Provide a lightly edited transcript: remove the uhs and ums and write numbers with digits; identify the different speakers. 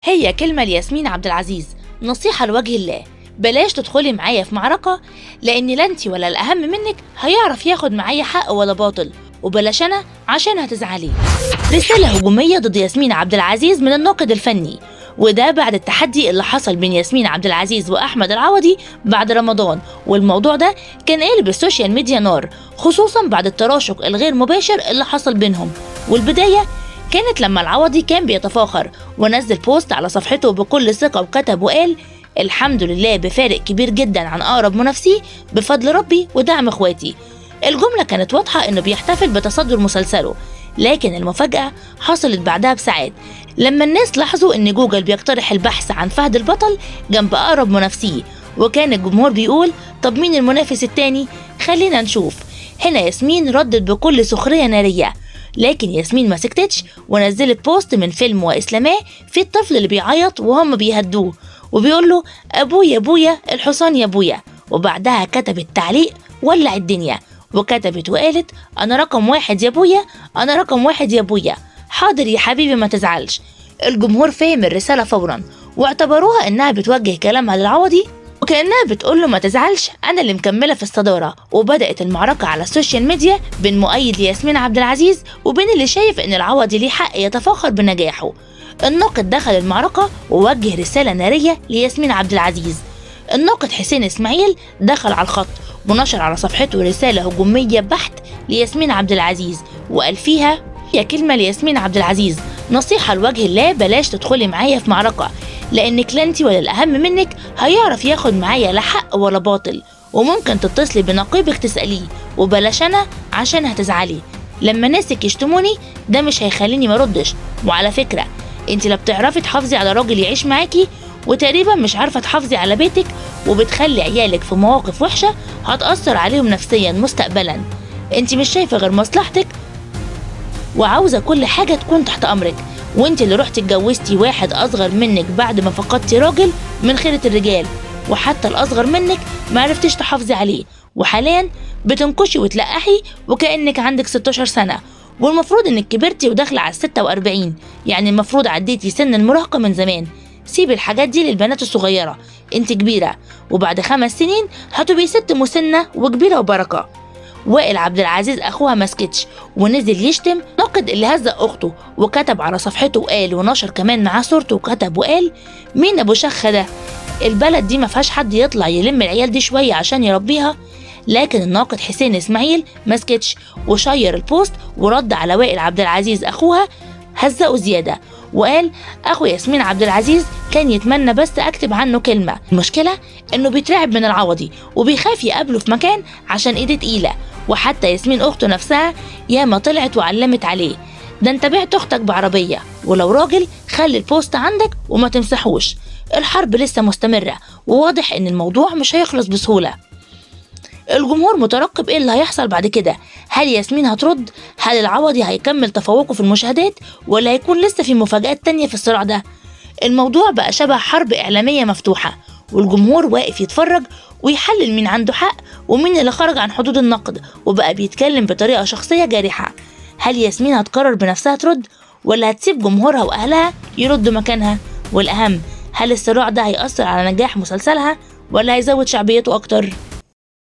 Speaker 1: هي كلمة لياسمين عبد العزيز، نصيحة لوجه الله، بلاش تدخلي معايا في معركة، لأن لا انتي ولا الأهم منك هيعرف ياخد معايا حق ولا باطل، وبلاش أنا عشان هتزعلي. رسالة هجومية ضد ياسمين عبد العزيز من الناقد الفني، وده بعد التحدي اللي حصل بين ياسمين عبد العزيز وأحمد العوضي بعد رمضان، والموضوع ده كان قالب السوشيال ميديا نار، خصوصا بعد التراشق الغير مباشر اللي حصل بينهم. والبداية كانت لما العوضي كان بيتفاخر ونزل بوست على صفحته بكل ثقة وكتب وقال: الحمد لله بفارق كبير جدا عن أقرب منافسيه بفضل ربي ودعم إخواتي. الجملة كانت واضحة إنه بيحتفل بتصدر مسلسله، لكن المفاجأة حصلت بعدها بساعات لما الناس لاحظوا إن جوجل بيقترح البحث عن فهد البطل جنب أقرب منافسيه، وكان الجمهور بيقول: طب مين المنافس التاني؟ خلينا نشوف. هنا ياسمين ردت بكل سخرية نارية، لكن ياسمين ما سكتتش ونزلت بوست من فيلم وإسلاماه في الطفل اللي بيعيط وهم بيهدوه وبيقول له: أبويا أبويا الحصان يا أبويا. وبعدها كتبت تعليق ولع الدنيا، وكتبت وقالت: أنا رقم واحد يا أبويا، أنا رقم واحد يا أبويا، حاضر يا حبيبي ما تزعلش. الجمهور فهم الرسالة فورا واعتبروها إنها بتوجه كلامها للعوضي، وكأنها بتقول له: ما تزعلش أنا اللي مكملة في الصدارة. وبدأت المعركة على السوشيال ميديا بين مؤيد لياسمين عبد العزيز وبين اللي شايف إن العوضي ليه حق يتفاخر بنجاحه. الناقد دخل المعركة ووجه رسالة نارية لياسمين عبد العزيز. الناقد حسين إسماعيل دخل على الخط ونشر على صفحته رسالة هجومية بحت لياسمين عبد العزيز، وقال فيها: هي كلمة لياسمين عبد العزيز، نصيحة لوجه الله، بلاش تدخلي معايا في معركة، لأنك لا انتي ولا الأهم منك هيعرف ياخد معايا لا حق ولا باطل، وممكن تتصلي بنقيبك تسأليه، وبلاش أنا عشان هتزعلي. لما ناسك يشتموني ده مش هيخليني مردش، وعلى فكرة انتي لا بتعرفي تحافظي على راجل يعيش معاكي، وتقريبا مش عارفة تحافظي على بيتك، وبتخلي عيالك في مواقف وحشة هتأثر عليهم نفسيا مستقبلا. انتي مش شايفة غير مصلحتك وعاوزة كل حاجة تكون تحت أمرك، وانت اللي رحتي اتجوزتي واحد أصغر منك بعد ما فقدتي راجل من خيرة الرجال، وحتى الأصغر منك ما عرفتيش تحافظي عليه، وحاليا بتنكشي وتلقحي وكأنك عندك 16 سنة، والمفروض انك كبرتي وداخلة على 46، يعني المفروض عديتي سن المراهقة من زمان. سيبي الحاجات دي للبنات الصغيرة، انت كبيرة وبعد 5 سنين هتبقي ست مسنة وكبيرة وبركة. وائل عبد العزيز اخوها مسكتش ونزل يشتم ناقد اللي هزق اخته، وكتب على صفحته وقال، ونشر كمان معاه صورته وكتب وقال: مين ابو شخه ده؟ البلد دي ما فيهاش حد يطلع يلم العيال دي شويه عشان يربيها؟ لكن الناقد حسين اسماعيل مسكتش وشير البوست ورد على وائل عبد العزيز اخوها، هزقه زياده وقال: اخو ياسمين عبد العزيز كان يتمنى بس اكتب عنه كلمه، المشكله انه بيترعب من العوضي وبيخاف يقابله في مكان عشان ايده تقيله، وحتى ياسمين اخته نفسها ياما طلعت وعلمت عليه، ده انت بعت اختك بعربيه، ولو راجل خلي البوست عندك وما تمسحوش. الحرب لسه مستمره وواضح ان الموضوع مش هيخلص بسهوله. الجمهور مترقب ايه اللي هيحصل بعد كده، هل ياسمين هترد؟ هل العوضي هيكمل تفوقه في المشاهدات ولا هيكون لسه في مفاجآت تانية في الصراع ده؟ الموضوع بقى شبه حرب إعلامية مفتوحة، والجمهور واقف يتفرج ويحلل مين عنده حق ومين اللي خرج عن حدود النقد وبقى بيتكلم بطريقة شخصية جارحة. هل ياسمين هتقرر بنفسها ترد ولا هتسيب جمهورها وأهلها يردوا مكانها؟ والأهم، هل الصراع ده هيأثر على نجاح مسلسلها ولا هيزود شعبيته أكتر؟